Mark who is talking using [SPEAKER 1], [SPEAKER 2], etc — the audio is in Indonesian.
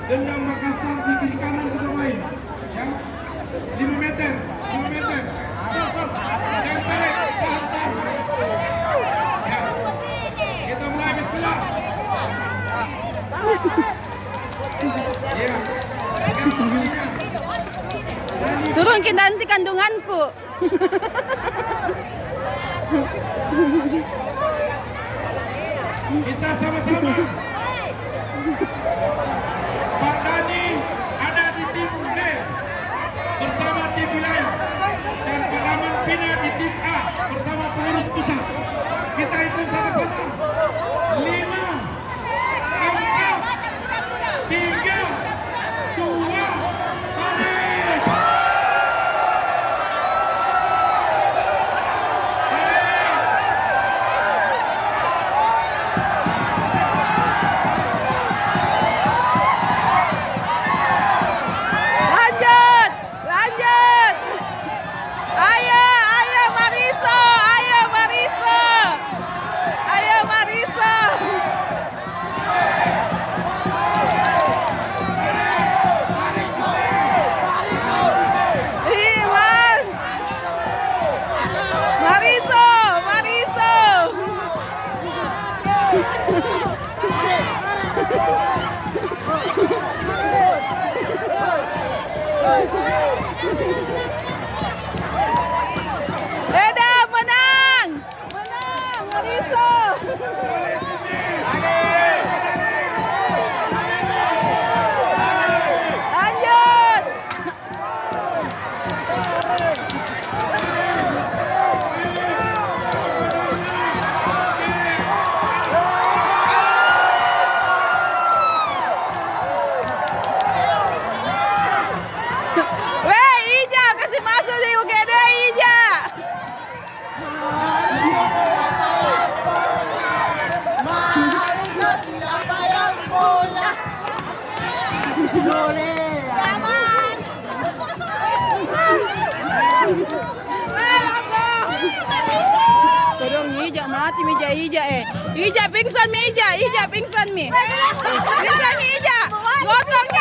[SPEAKER 1] Dendam Makassar di kiri kanan juga main. Ya. 5 meter, 5 meter. Stop. Jangan tarik, tahan. Ya. Kita mulai bismillah. Ya.
[SPEAKER 2] Turun kita nanti kandunganku.
[SPEAKER 1] Kita sama-sama. Pak Dani ada di tim D bersama tim wilayah dan Pak Rahman Pina di tim A bersama pengurus pusat. Kita hitung sama-sama. 5, 4, 3, 2, tarik.
[SPEAKER 2] Lanjut. Ayo Mariso. Iwan. Mariso. Eda menang Mariso. Lanjut. Weh, Ija kasih masuk di UGD Ija.
[SPEAKER 3] Siapa yang punya?
[SPEAKER 2] Tolong Ija mati Ija. Ija pingsan mi Ija pingsan mi. Pingsan mi Ija. Gotong mi.